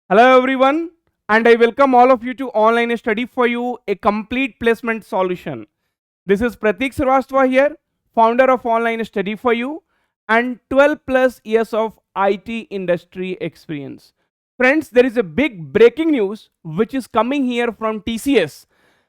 Hello everyone, and I welcome all of you to Online Study for You, a complete placement solution. This is Pratik Srivastava here, founder of Online Study for You, and 12 plus years of IT industry experience. Friends, there is a big breaking news which is coming here from TCS.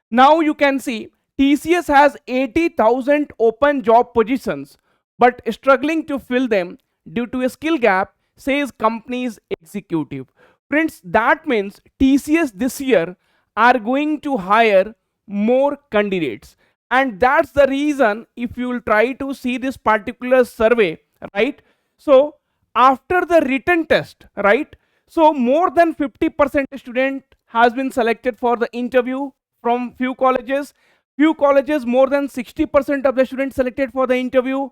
Now you can see TCS has 80,000 open job positions but struggling to fill them due to a skill gap, says company's executive. Friends, that means TCS this year are going to hire more candidates. And that's the reason if you will try to see this particular survey, right? So after the written test, right? So more than 50% student has been selected for the interview from few colleges. Few colleges more than 60% of the students selected for the interview.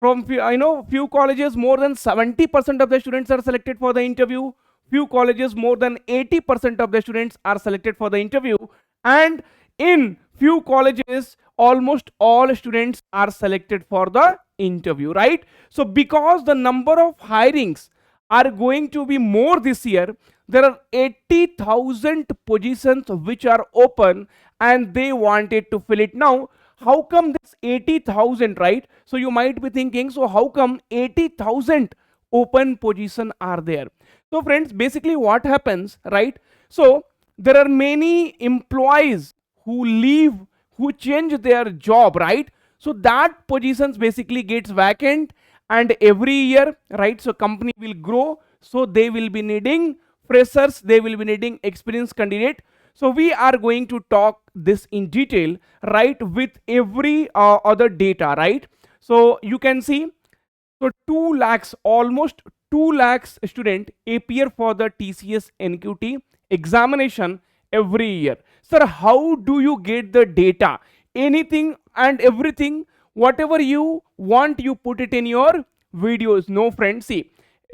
From few colleges more than 70% of the students are selected for the interview. Few colleges more than 80% of the students are selected for the interview, and in few colleges almost all students are selected for the interview, right? So because the number of hirings are going to be more this year, there are 80,000 positions which are open and they wanted to fill it. Now how come this 80,000, right? So you might be thinking, so how come 80,000 open position are there? So friends, basically what happens, right? So there are many employees who leave, who change their job, right? So that positions basically gets vacant, and every year, right, so company will grow, so they will be needing freshers, they will be needing experienced candidate. So we are going to talk this in detail, right, with every other data, right? So you can see, so 2 lakhs, almost 2 lakhs student appear for the TCS NQT examination every year. Sir, how do you get the data? Anything and everything, whatever you want, you put it in your videos. No, friends, see,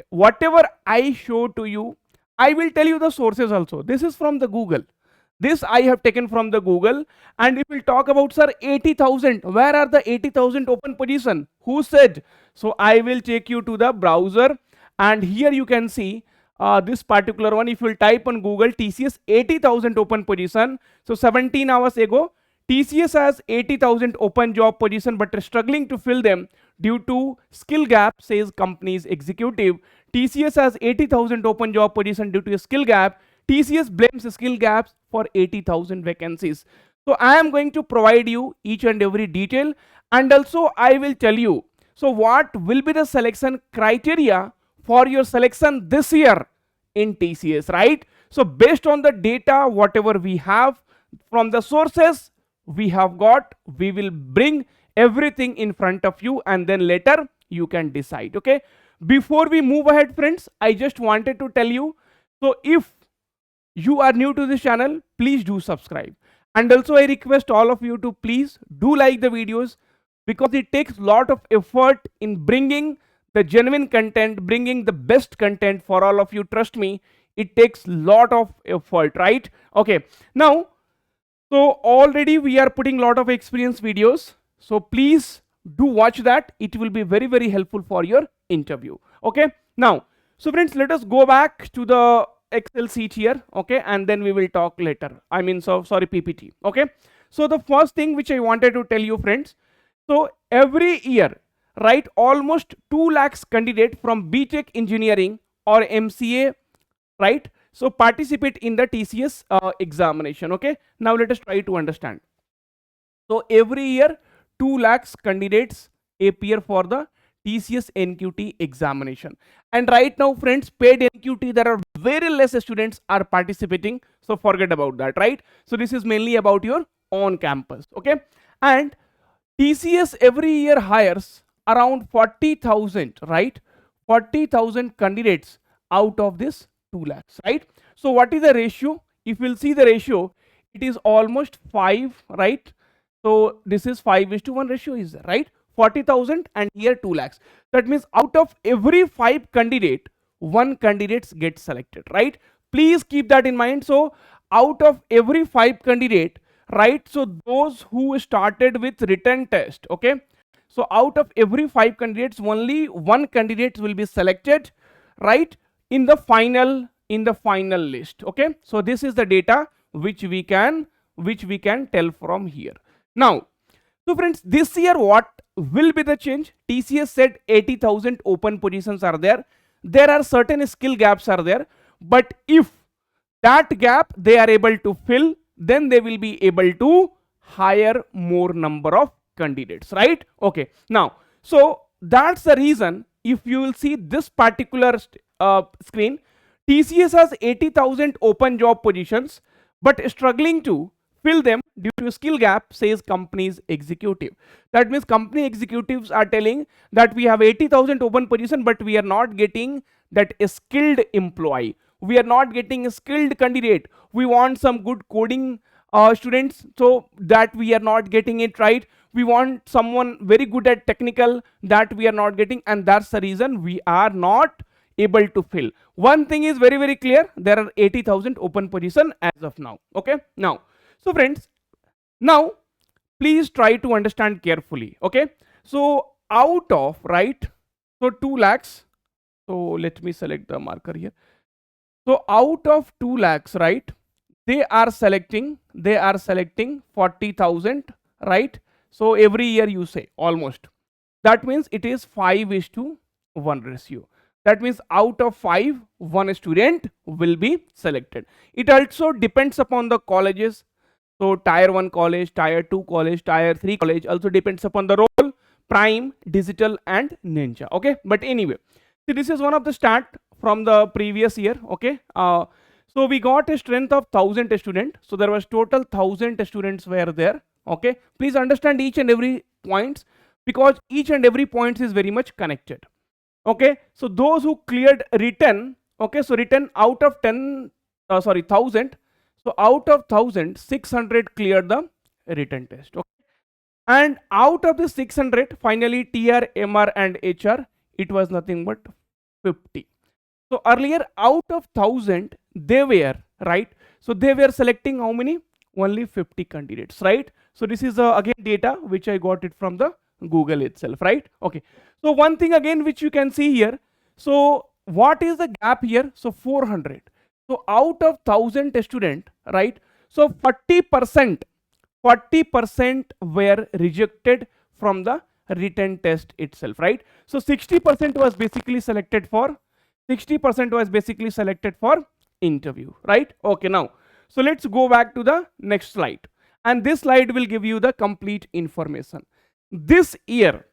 whatever I show to you, I will tell you the sources also. This is from the Google. This I have taken from the Google. And if we talk about, sir, 80,000, where are the 80,000 open position? Who said? So I will take you to the browser, and here you can see this particular one. If you will type on Google TCS 80,000 open position, so 17 hours ago TCS has 80,000 open job position but struggling to fill them due to skill gap, says company's executive. TCS has 80,000 open job position due to a skill gap. TCS blames skill gaps for 80,000 vacancies. So I am going to provide you each and every detail, and also I will tell you, so what will be the selection criteria for your selection this year in TCS, right? So based on the data, whatever we have from the sources we have got, we will bring everything in front of you, and then later you can decide. Okay, before we move ahead, friends, I just wanted to tell you, so if you are new to this channel, please do subscribe, and also I request all of you to please do like the videos, because it takes lot of effort in bringing the genuine content, bringing the best content for all of you. Trust me, it takes lot of effort, right? Okay, now, so already we are putting lot of experience videos, so please do watch that. It will be very helpful for your interview. Okay, now, so friends, let us go back to the Excel sheet here, okay, and then we will talk later. I mean, so sorry, PPT. Okay, so the first thing which I wanted to tell you, friends, so every year, right, almost 2 lakhs candidate from BTech engineering or MCA, right, so participate in the TCS examination. Okay, now let us try to understand. So every year 2 lakhs candidates appear for the TCS NQT examination, and right now, friends, paid NQT, there are very less students are participating, so forget about that, right? So this is mainly about your on campus. Okay, and TCS every year hires around 40,000, right? 40,000 candidates out of this 2 lakhs, right? So what is the ratio? If we'll see the ratio, it is almost 5, right? So this is 5:1 ratio is there, right? 40,000 and here 2 lakhs. That means out of every 5 candidate, 1 candidate gets selected, right? Please keep that in mind. So out of every 5 candidate, right, so those who started with written test, okay, so out of every 5 candidates, only 1 candidate will be selected, right, in the final in the final list. Okay, so this is the data which we can tell from here. Now, so friends, this year what will be the change? TCS said 80,000 open positions are there. There are certain skill gaps are there, but if that gap they are able to fill, then they will be able to hire more number of candidates, right? Okay, now, so that's the reason if you will see this particular screen, TCS has 80,000 open job positions but struggling to fill them due to skill gap, says company's executive. That means company executives are telling that we have 80,000 open position but we are not getting that skilled employee, we are not getting a skilled candidate, we want some good coding students, so that we are not getting it, right? We want someone very good at technical, that we are not getting, and that's the reason we are not able to fill. One thing is very very clear, there are 80,000 open position as of now. Okay, now, so friends, now please try to understand carefully. Okay, so out of, right, so 2 lakhs, so let me select the marker here. So out of 2 lakhs, right, they are selecting 40,000, right? So every year you say almost, that means it is 5:1 ratio. That means out of 5, 1 student will be selected. It also depends upon the colleges. So tier 1 college, tier 2 college, tier 3 college, also depends upon the role, prime, digital and ninja. Okay, but anyway, see, this is one of the stat from the previous year. Okay, so we got a strength of 1,000 student, so there was total 1,000 students were there. Okay, please understand each and every points, because each and every point is very much connected. Okay, so those who cleared written, okay, so written out of 1,000, so out of 1,000, 600 cleared the written test. Okay, and out of the 600, finally TR, MR and HR, it was nothing but 50. So earlier out of 1,000 they were, right, so they were selecting how many? Only 50 candidates, right? So this is again data which I got it from the Google itself, right? Okay, so one thing again which you can see here, so what is the gap here? So 400. So out of 1,000 student, right, so 40% were rejected from the written test itself, right? So 60% was basically selected for interview, right? Okay, now, so let's go back to the next slide, and this slide will give you the complete information. This year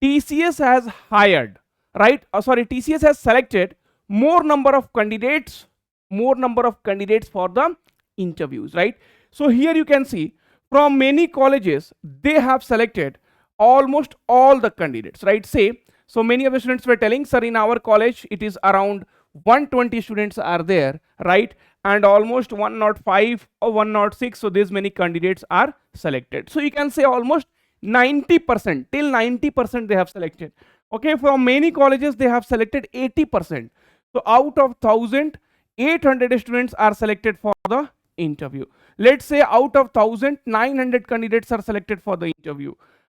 TCS has hired, right, TCS has selected more number of candidates for the interviews, right? So here you can see from many colleges they have selected almost all the candidates, right? Say, so many of the students were telling, sir, in our college it is around 120 students are there, right, and almost 105 or 106, so these many candidates are selected. So you can say almost 90%, till 90% they have selected. Okay, from many colleges they have selected 80%. So out of 1,000, 800 students are selected for the interview. Let's say out of 1,000, 900 candidates are selected for the interview.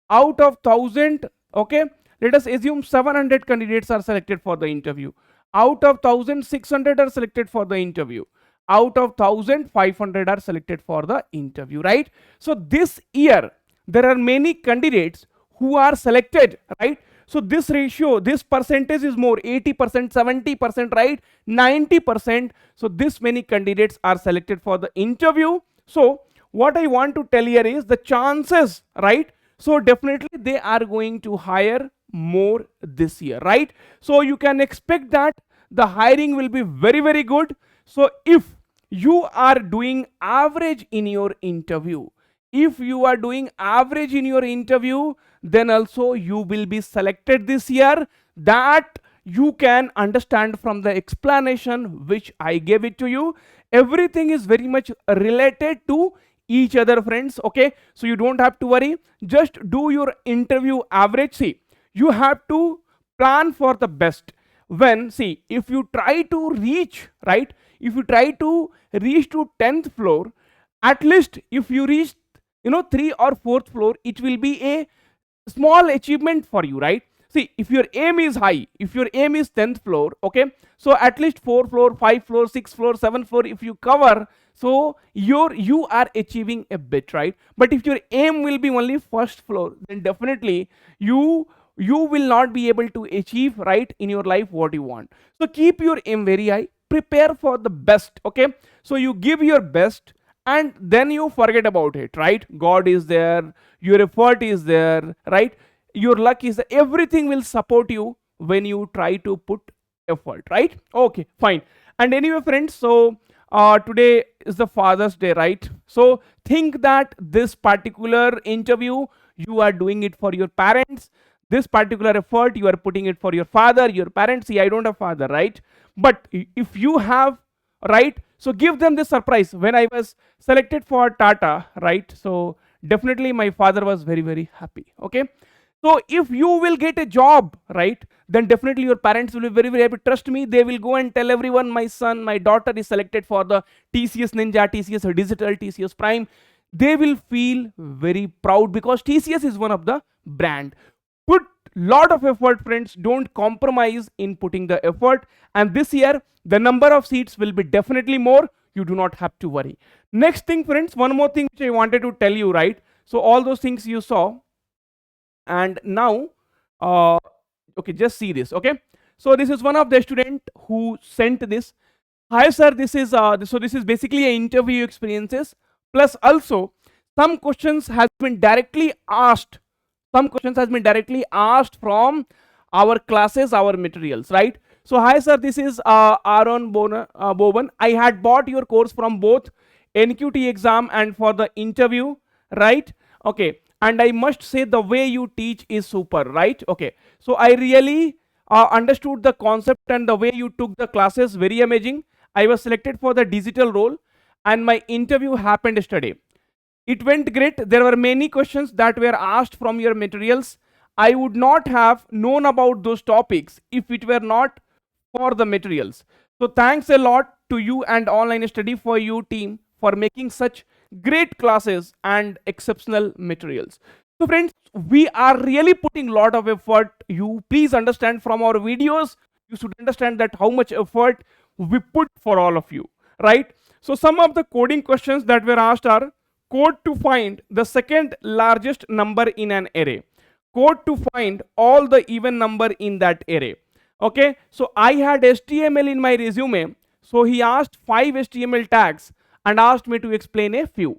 Out of 1,000, okay, let us assume 700 candidates are selected for the interview. Out of 1,000, 600 are selected for the interview. Out of 1,000, 500 are selected for the interview, right? So this year there are many candidates who are selected, right? So this ratio, this percentage is more, 80%, 70%, right, 90%. So this many candidates are selected for the interview. So what I want to tell here is the chances, right? So definitely they are going to hire more this year, right? So you can expect that the hiring will be very very good. So if you are doing average in your interview, then also you will be selected this year. That you can understand from the explanation which I gave it to you. Everything is very much related to each other, friends. Okay, so you don't have to worry, just do your interview average. See, you have to plan for the best. When, see, if you try to reach, right, if you try to reach to 10th floor, at least if you reach 3 or 4th floor, it will be a small achievement for you, right? see, if your aim is high, if your aim is 10th floor, okay, so at least 4 floor, 5 floor, 6 floor, 7 floor if you cover, so you are achieving a bit, right? But if your aim will be only first floor, then definitely you will not be able to achieve, right, in your life what you want. So keep your aim very high, prepare for the best, okay? So you give your best, and then you forget about it, right? God is there, your effort is there, right? Your luck is there. Everything will support you when you try to put effort, right? Okay, fine. And anyway, friends, so today is the Father's Day, right? So think that this particular interview you are doing it for your parents, this particular effort you are putting it for your father, your parents. See, I don't have father, right? But if you have, right, so give them this surprise. When I was selected for Tata, right, so definitely my father was very, very happy, okay? So if you will get a job, right, then definitely your parents will be very, very happy. Trust me, they will go and tell everyone, my son, my daughter is selected for the TCS Ninja, TCS Digital, TCS Prime. They will feel very proud because TCS is one of the brand. Put lot of effort, friends. Don't compromise in putting the effort. And this year, the number of seats will be definitely more. You do not have to worry. Next thing, friends, one more thing which I wanted to tell you, right? So all those things you saw, and now okay, just see this, okay? So this is one of the student who sent this. Hi sir, this is so this is basically a interview experiences, plus also some questions has been directly asked, some questions has been directly asked from our classes, our materials, right? So hi sir, this is Aaron Boban. I had bought your course from both NQT exam and for the interview, right? Okay, and I must say the way you teach is super, right? Okay, so I really understood the concept and the way you took the classes, very amazing. I was selected for the digital role and my interview happened yesterday. It went great. There were many questions that were asked from your materials. I would not have known about those topics if it were not for the materials. So thanks a lot to you and Online Study for You team for making such great classes and exceptional materials. So friends, we are really putting a lot of effort. You please understand from our videos, you should understand that how much effort we put for all of you, right? So some of the coding questions that were asked are: code to find the second largest number in an array, code to find all the even number in that array. Okay, so I had HTML in my resume, so he asked 5 HTML tags and asked me to explain a few.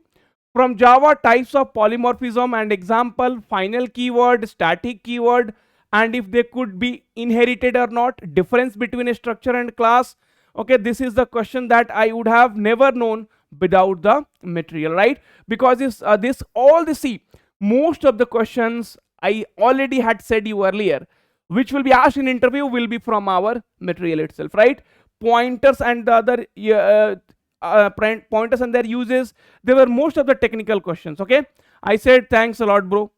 From Java, types of polymorphism and example, final keyword, static keyword, and if they could be inherited or not, difference between a structure and class. Okay, this is the question that I would have never known without the material, right? Because this all the see, most of the questions I already had said you earlier, which will be asked in interview, will be from our material itself, right? Pointers and the other pointers and their uses, they were most of the technical questions. Okay, I said thanks a lot, bro.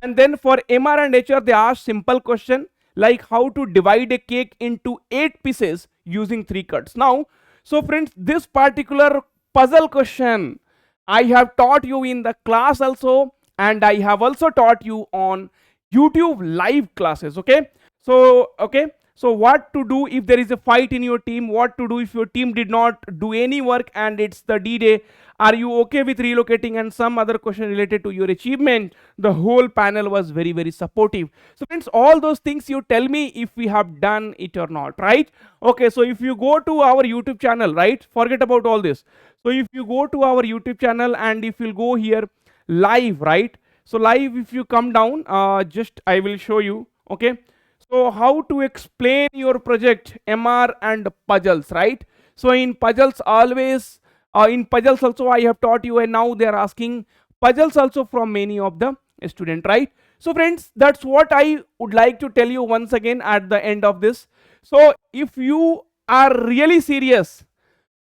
And then for MR and HR, they asked simple question like how to divide a cake into 8 pieces using 3 cuts. Now, so friends, this particular puzzle question I have taught you in the class also, and I have also taught you on YouTube live classes. Okay, so okay, so what to do if there is a fight in your team, what to do if your team did not do any work and it's the D-Day, are you okay with relocating, and some other question related to your achievement. The whole panel was very, very supportive. So friends, all those things you tell me if we have done it or not, right? Okay, so if you go to our YouTube channel, right, forget about all this. So if you go to our YouTube channel and if you'll go here live, right, so live, if you come down, just I will show you. Okay, so how to explain your project, MR and puzzles, right? So in puzzles always, in puzzles also I have taught you, and now they are asking puzzles also from many of the student, right? So friends, that's what I would like to tell you once again at the end of this. So if you are really serious,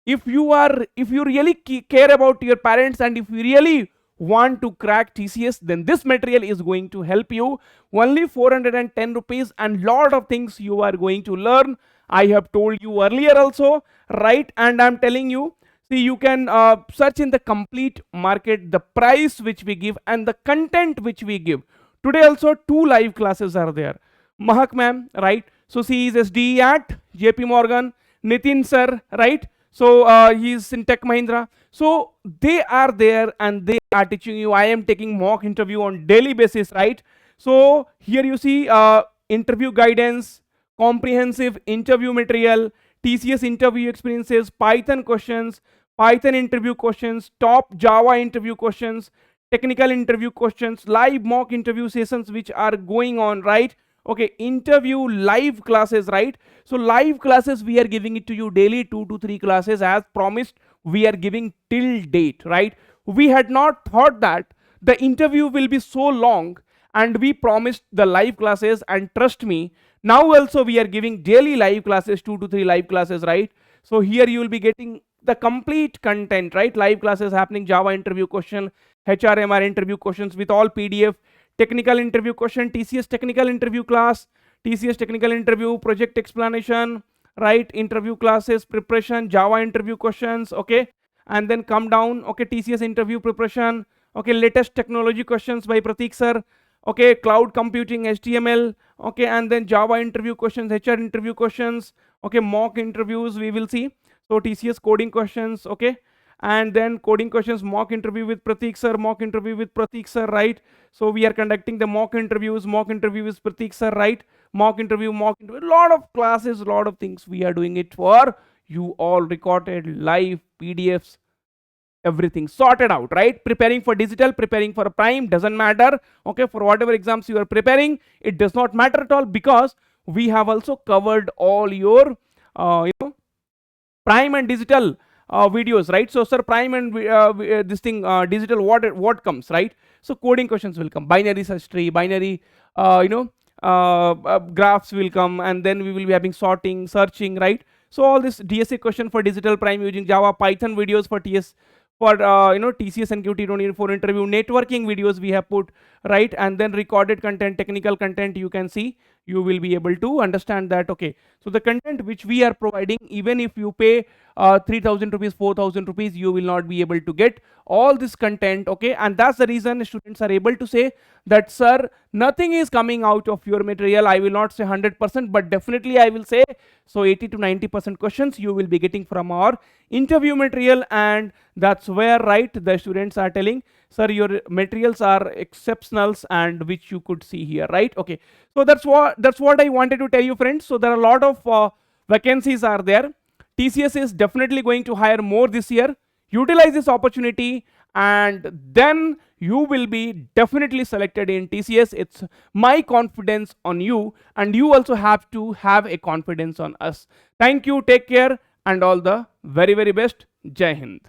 if you really care about your parents, and if you really want to crack TCS, then this material is going to help you. Only 410 rupees and lot of things you are going to learn. I have told you earlier also, right? And I'm telling you, see, you can search in the complete market the price which we give and the content which we give. Today also 2 live classes are there. Mahak ma'am, right? So she is SDE at JP Morgan. Nitin sir, right? So he's in Tech Mahindra. So they are there and they are teaching you. I am taking mock interview on daily basis, right? So here you see interview guidance, comprehensive interview material, TCS interview experiences, Python questions, Python interview questions, top Java interview questions, technical interview questions, live mock interview sessions which are going on, right? Okay, interview live classes, right? So live classes we are giving it to you daily, 2 to 3 classes as promised. We are giving till date, right? We had not thought that the interview will be so long, and we promised the live classes, and trust me, now also we are giving daily live classes, 2 to 3 live classes, right? So here you will be getting the complete content, right? Live classes happening, Java interview question, HRMR interview questions with all PDF, technical interview question, TCS technical interview class, TCS technical interview project explanation, right? Interview classes preparation, Java interview questions, okay? And then come down, okay, TCS interview preparation, okay, latest technology questions by Pratik sir, okay, cloud computing, HTML, okay, and then Java interview questions, HR interview questions, okay, mock interviews we will see. So TCS coding questions, okay, and then coding questions, mock interview with Pratik sir, mock interview with Pratik sir, right? So we are conducting the mock interviews with Pratik sir, right? Mock interview, lot of classes, lot of things we are doing it for you, all recorded live PDFs, everything sorted out, right? Preparing for digital, preparing for prime, doesn't matter, okay? For whatever exams you are preparing, it does not matter at all, because we have also covered all your prime and digital videos, right? So sir, prime and this thing, digital, what comes, right? So coding questions will come, binary search tree, binary graphs will come, and then we will be having sorting, searching, right? So all this DSA question for digital prime using Java, Python videos for TS, for TCS and QT don't need for interview, networking videos we have put, right? And then recorded content, technical content, you can see, you will be able to understand that, okay? So the content which we are providing, even if you pay 3000 rupees, 4000 rupees, you will not be able to get all this content, okay? And that's the reason students are able to say that, sir, nothing is coming out of your material. I will not say 100%, but definitely I will say, so 80 to 90% questions you will be getting from our interview material. And that's where, right, the students are telling, sir, your materials are exceptionals, and which you could see here, right? Okay, so that's what I wanted to tell you, friends. So there are a lot of vacancies are there. TCS is definitely going to hire more this year. Utilize this opportunity, and then you will be definitely selected in TCS. It's my confidence on you, and you also have to have a confidence on us. Thank you, take care, and all the very, very best. Jai Hind.